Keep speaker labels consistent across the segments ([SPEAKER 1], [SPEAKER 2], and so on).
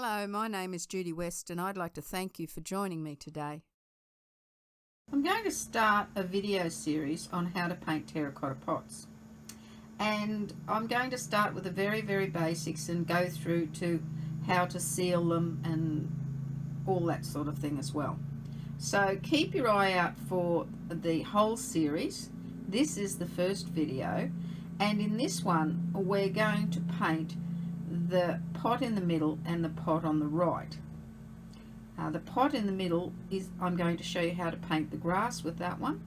[SPEAKER 1] Hello, my name is Judy West and I'd like to thank you for joining me today.
[SPEAKER 2] I'm going to start a video series on how to paint terracotta pots, and I'm going to start with the very basics and go through to how to seal them and all that sort of thing as well. So keep your eye out for the whole series. This is the first video, and in this one we're going to paint the pot in the middle and the pot on the right. The pot in the middle is I'm going to show you how to paint the grass with that one,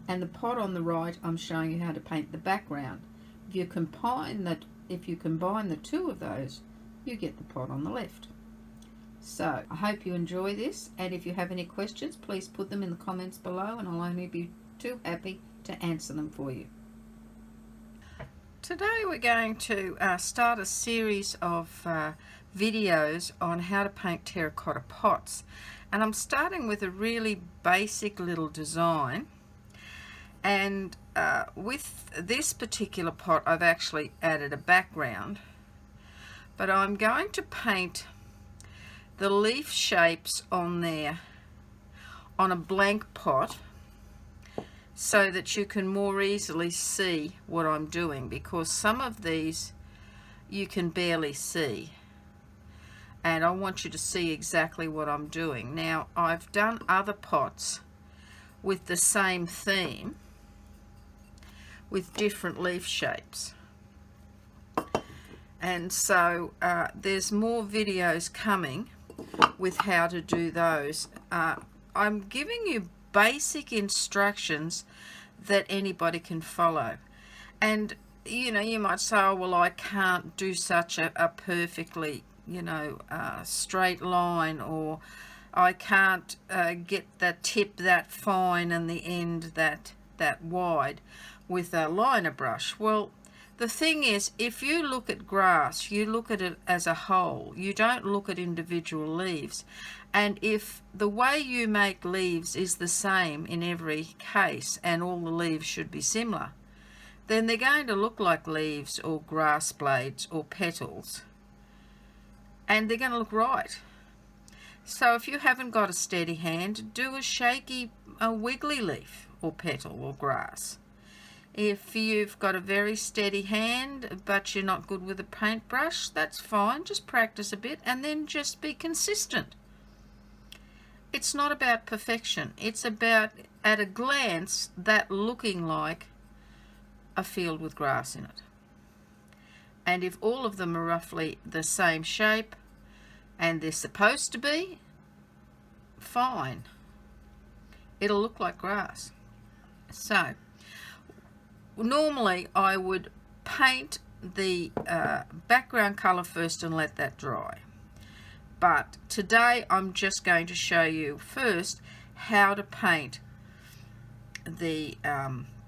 [SPEAKER 2] and the pot on the right I'm showing you how to paint the background. If you combine the two of those, you get the pot on the left. So I hope you enjoy this, and if you have any questions, please put them in the comments below and I'll only be too happy to answer them for you. Today we're going to start a series of videos on how to paint terracotta pots, and I'm starting with a really basic little design, and with this particular pot I've actually added a background, but I'm going to paint the leaf shapes on there on a blank pot so that you can more easily see what I'm doing, because some of these you can barely see, and I want you to see exactly what I'm doing. Now, I've done other pots with the same theme with different leaf shapes, and so there's more videos coming with how to do those. I'm giving you basic instructions that anybody can follow, and you might say, oh well, I can't do such a perfectly straight line, or I can't get the tip that fine and the end that wide with a liner brush. Well, the thing is, if you look at grass, you look at it as a whole. You don't look at individual leaves. And if the way you make leaves is the same in every case, and all the leaves should be similar, then they're going to look like leaves or grass blades or petals, and they're going to look right. So if you haven't got a steady hand, do a shaky, wiggly leaf or petal or grass. If you've got a very steady hand but you're not good with a paintbrush, that's fine. Just practice a bit and then just be consistent. It's not about perfection. It's about, at a glance, that looking like a field with grass in it. And if all of them are roughly the same shape, and they're supposed to be, fine. It'll look like grass. So normally I would paint the background color first and let that dry, but today I'm just going to show you first how to paint the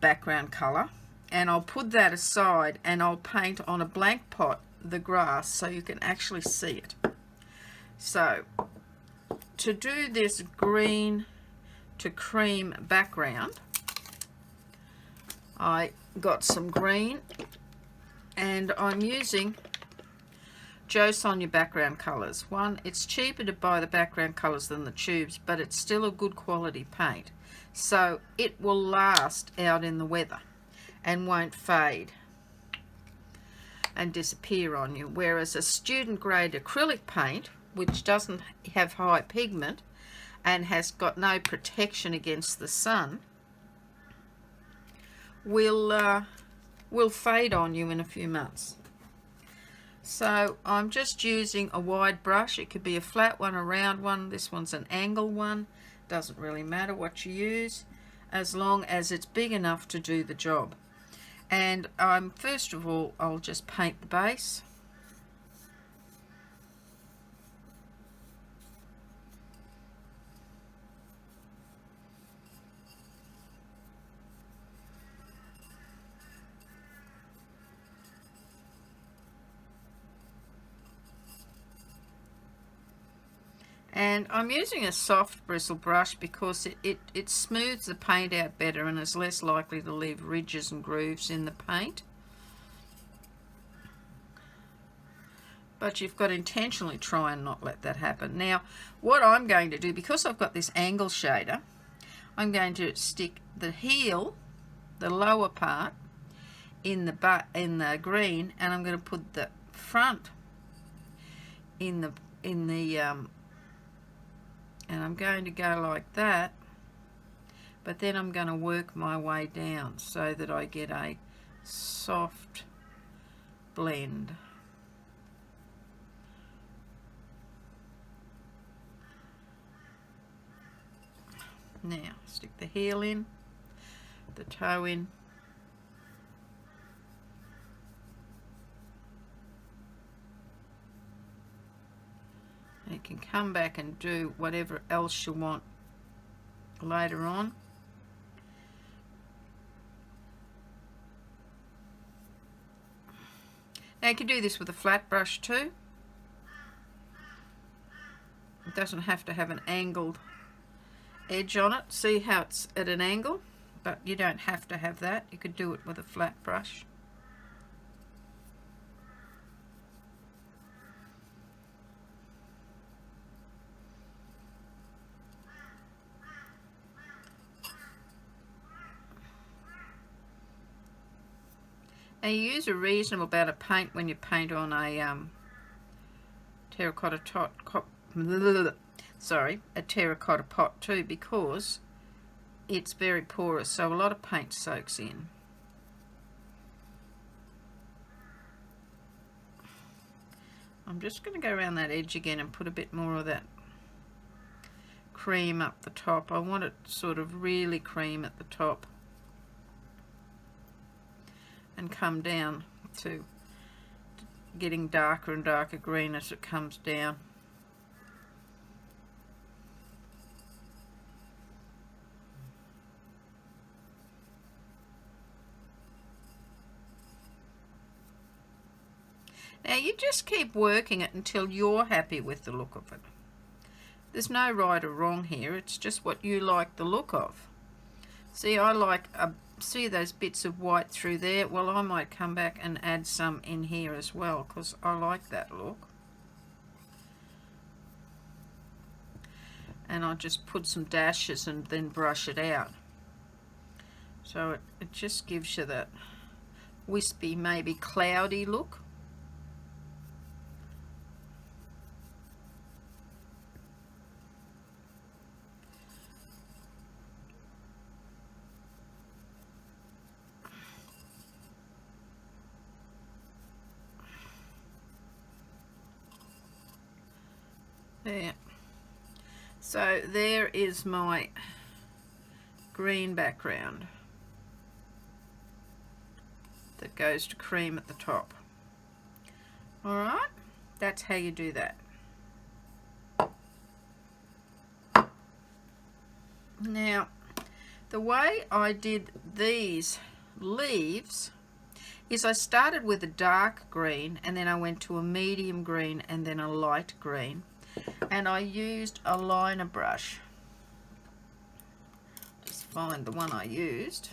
[SPEAKER 2] background color, and I'll put that aside and I'll paint on a blank pot the grass so you can actually see it. So to do this green to cream background, I got some green, and I'm using Joe Sonia background colors. One, it's cheaper to buy the background colors than the tubes, but it's still a good quality paint, so it will last out in the weather and won't fade and disappear on you, whereas a student grade acrylic paint, which doesn't have high pigment and has got no protection against the sun, will fade on you in a few months. So I'm just using a wide brush. It could be a flat one, a round one. This one's an angle one. Doesn't really matter what you use, as long as it's big enough to do the job. And first of all, I'll just paint the base. And I'm using a soft bristle brush because it smooths the paint out better and is less likely to leave ridges and grooves in the paint. but you've got to intentionally try and not let that happen. Now, what I'm going to do, because I've got this angle shader, I'm going to stick the heel, the lower part, in the green, and I'm going to put the front in the and I'm going to go like that, but then I'm going to work my way down so that I get a soft blend. Now stick the heel in, the toe in, and you can come back and do whatever else you want later on. Now you can do this with a flat brush too. It doesn't have to have an angled edge on it. See how it's at an angle? But you don't have to have that. You could do it with a flat brush. Now you use a reasonable amount of paint when you paint on a terracotta pot too, because it's very porous, so a lot of paint soaks in. I'm just going to go around that edge again and put a bit more of that cream up the top. I want it sort of really cream at the top and come down to getting darker and darker green as it comes down. Now you just keep working it until you're happy with the look of it. There's no right or wrong here, it's just what you like the look of. See, I like see those bits of white through there? Well, I might come back and add some in here as well, because I like that look. And I'll just put some dashes and then brush it out. So it just gives you that wispy, maybe cloudy look. There. So there is my green background that goes to cream at the top. Alright, that's how you do that. Now, the way I did these leaves is I started with a dark green, and then I went to a medium green and then a light green. And I used a liner brush. Just find the one I used.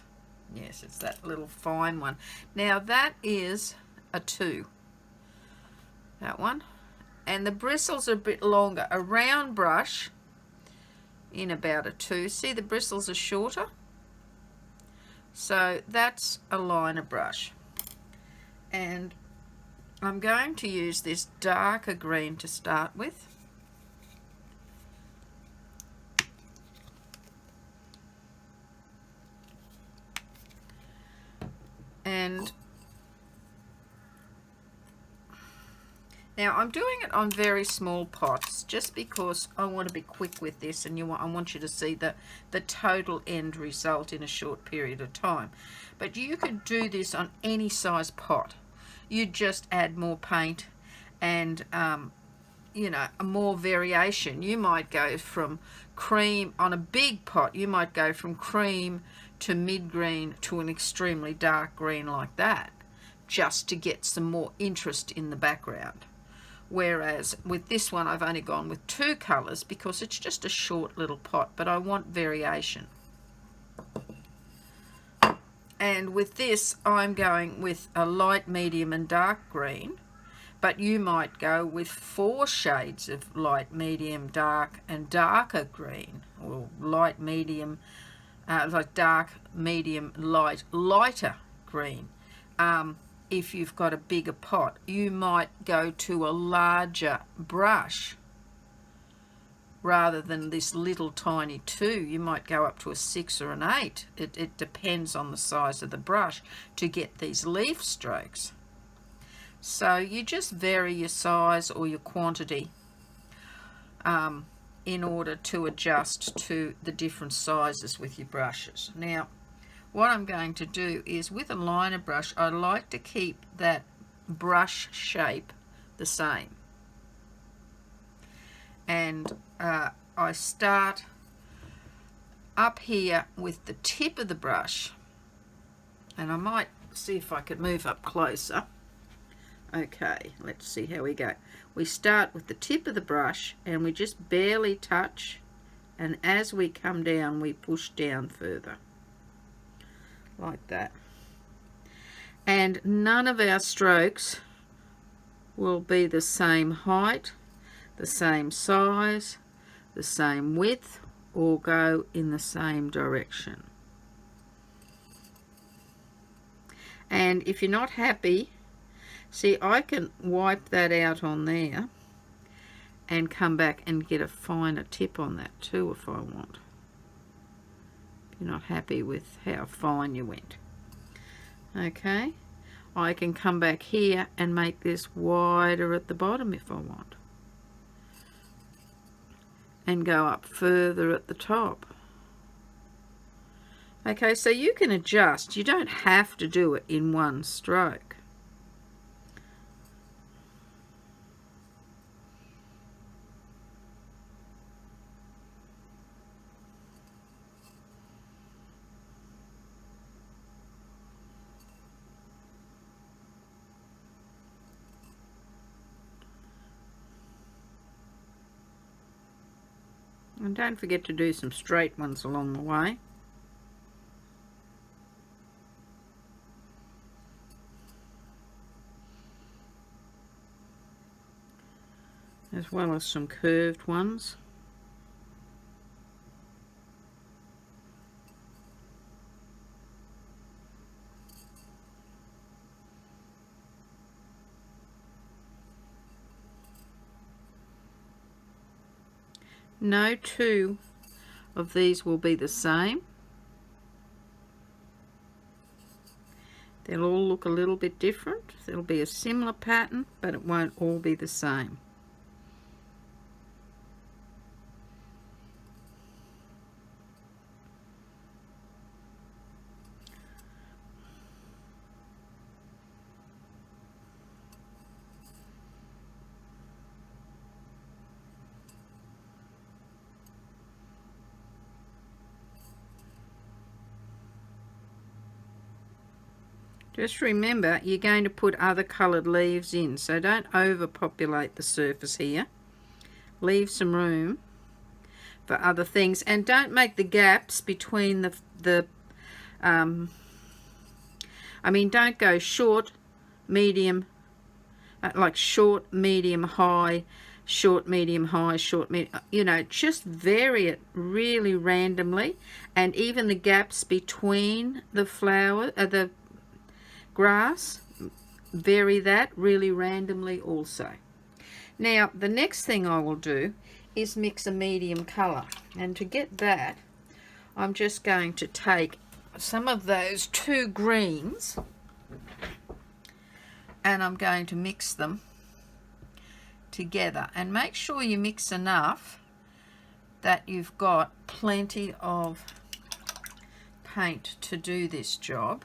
[SPEAKER 2] Yes, it's that little fine one. Now that is a 2. That one. And the bristles are a bit longer. A round brush in about a 2. See, the bristles are shorter. So that's a liner brush. And I'm going to use this darker green to start with. And now I'm doing it on very small pots just because I want to be quick with this, and I want you to see the total end result in a short period of time. But you could do this on any size pot. You just add more paint and you know, more variation. You might go from cream on a big pot, you might go from cream to mid-green to an extremely dark green like that, just to get some more interest in the background. Whereas with this one I've only gone with 2 colours because it's just a short little pot, but I want variation. And with this I'm going with a light, medium and dark green, But you might go with 4 shades of light, medium, dark, and darker green, or light, medium, like dark, medium, light, lighter green. If you've got a bigger pot, you might go to a larger brush rather than this little tiny 2. You might go up to a 6 or an 8. It depends on the size of the brush to get these leaf strokes. So you just vary your size or your quantity in order to adjust to the different sizes with your brushes. Now, what I'm going to do is, with a liner brush, I like to keep that brush shape the same. And I start up here with the tip of the brush, and I might see if I could move up closer. Okay, let's see how we go. We start with the tip of the brush and we just barely touch, and as we come down we push down further like that. And none of our strokes will be the same height, the same size, the same width, or go in the same direction. And if you're not happy, see, I can wipe that out on there and come back and get a finer tip on that too if I want. If you're not happy with how fine you went. Okay, I can come back here and make this wider at the bottom if I want. And go up further at the top. Okay, so you can adjust. You don't have to do it in one stroke. And don't forget to do some straight ones along the way. As well as some curved ones. No two of these will be the same. They'll all look a little bit different. There'll be a similar pattern, but it won't all be the same. Just remember, you're going to put other coloured leaves in, so don't overpopulate the surface here. Leave some room for other things, and don't make the gaps between don't go short, medium, like short, medium, high, short, medium, high, short, medium. You know, just vary it really randomly, and even the gaps between the flower, the grass, vary that really randomly also. Now, the next thing I will do is mix a medium colour, and to get that, I'm just going to take some of those 2 greens and I'm going to mix them together, and make sure you mix enough that you've got plenty of paint to do this job.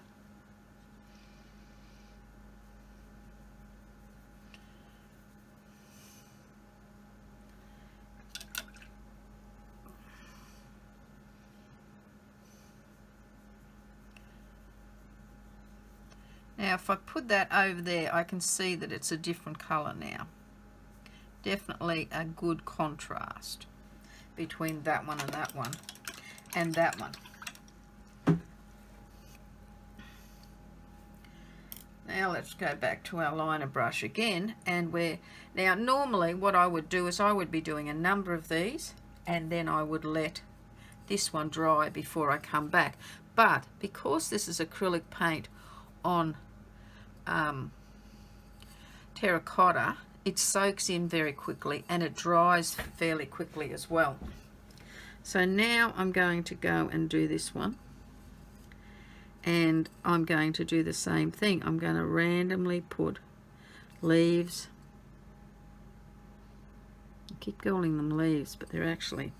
[SPEAKER 2] Now, if I put that over there, I can see that it's a different colour now. Definitely a good contrast between that one and that one and that one. Now let's go back to our liner brush again, and now normally what I would do is I would be doing a number of these and then I would let this one dry before I come back. But because this is acrylic paint on terracotta, it soaks in very quickly and it dries fairly quickly as well. So now I'm going to go and do this one, and I'm going to do the same thing. I'm going to randomly put leaves. I keep calling them leaves, but they're actually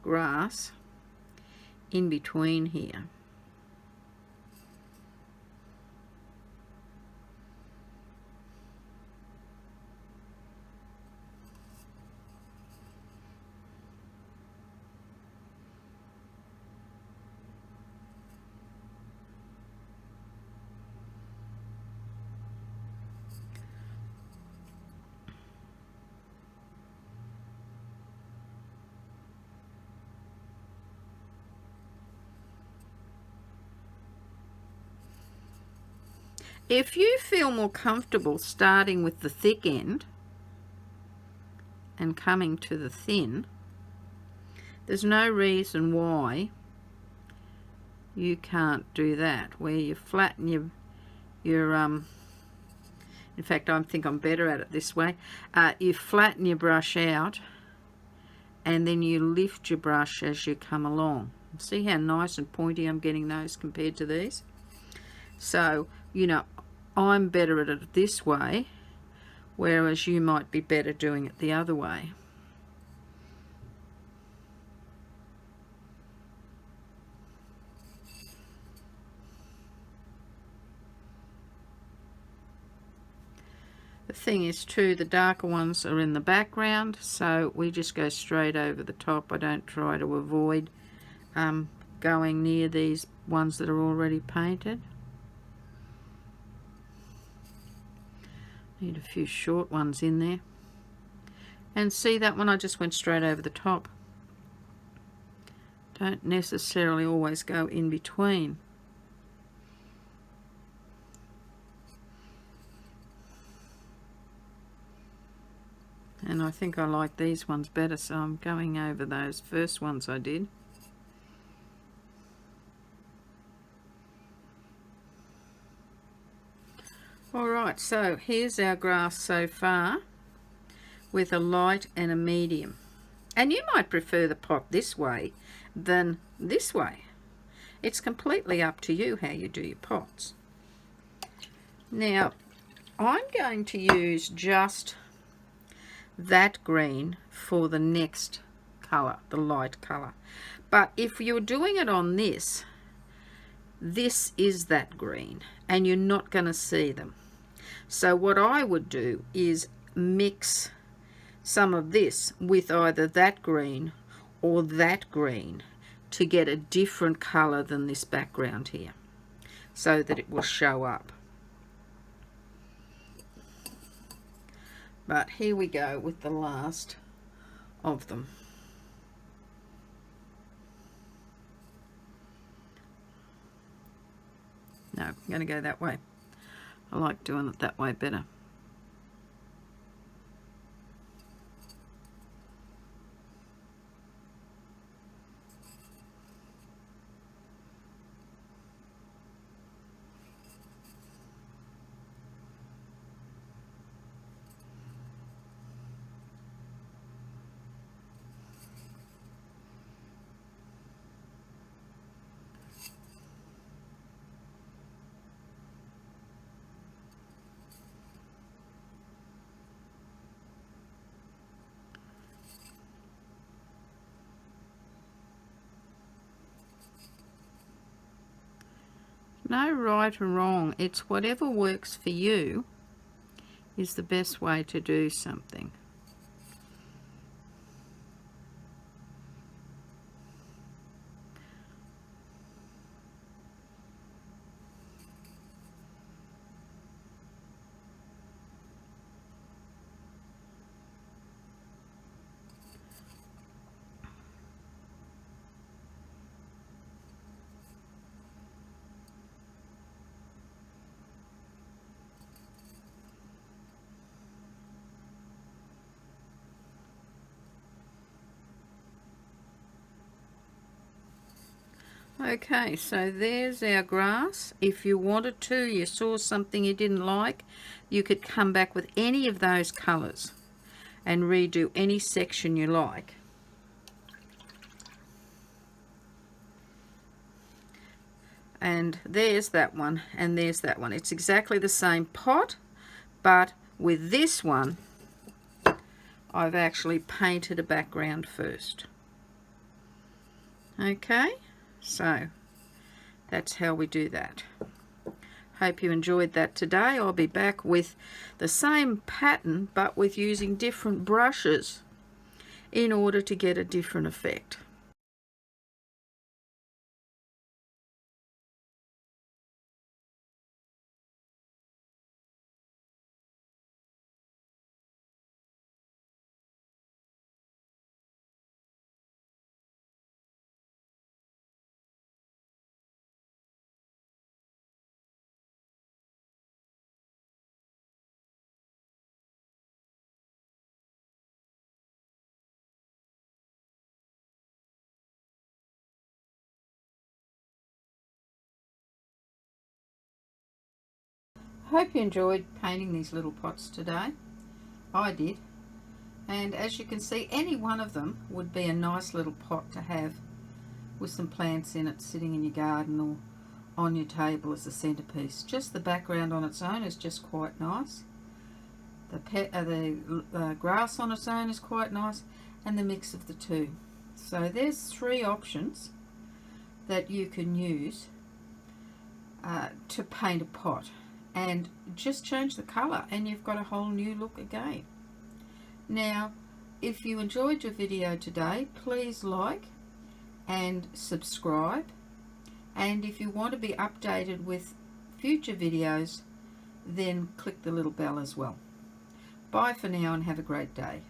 [SPEAKER 2] grass in between here. If you feel more comfortable starting with the thick end and coming to the thin, there's no reason why you can't do that, where you flatten your in fact I think I'm better at it this way. You flatten your brush out and then you lift your brush as you come along. See how nice and pointy I'm getting those compared to these? So, you know, I'm better at it this way, whereas you might be better doing it the other way. The thing is too, the darker ones are in the background, so we just go straight over the top. I don't try to avoid going near these ones that are already painted. Need a few short ones in there. And see, that one I just went straight over the top. Don't necessarily always go in between. And I think I like these ones better, so I'm going over those first ones I did. Alright, so here's our grass so far with a light and a medium. And you might prefer the pot this way than this way. It's completely up to you how you do your pots. Now, I'm going to use just that green for the next colour, the light colour. But if you're doing it on this, this is that green and you're not going to see them. So what I would do is mix some of this with either that green or that green to get a different colour than this background here, so that it will show up. But here we go with the last of them. No, I'm going to go that way. I like doing it that way better. No right or wrong, it's whatever works for you is the best way to do something. Okay, so there's our grass. If you wanted to, you saw something you didn't like, you could come back with any of those colours and redo any section you like. And there's that one, and there's that one. It's exactly the same pot, but with this one, I've actually painted a background first. Okay, so that's how we do that. Hope you enjoyed that today. I'll be back with the same pattern, but with using different brushes in order to get a different effect. Hope you enjoyed painting these little pots today. I did. And as you can see, any one of them would be a nice little pot to have with some plants in it sitting in your garden or on your table as a centerpiece. Just the background on its own is just quite nice. The grass on its own is quite nice, and the mix of the two. So there's 3 options that you can use to paint a pot, and just change the color and you've got a whole new look again. Now, if you enjoyed your video today, please like and subscribe, and if you want to be updated with future videos, then click the little bell as well. Bye for now and have a great day.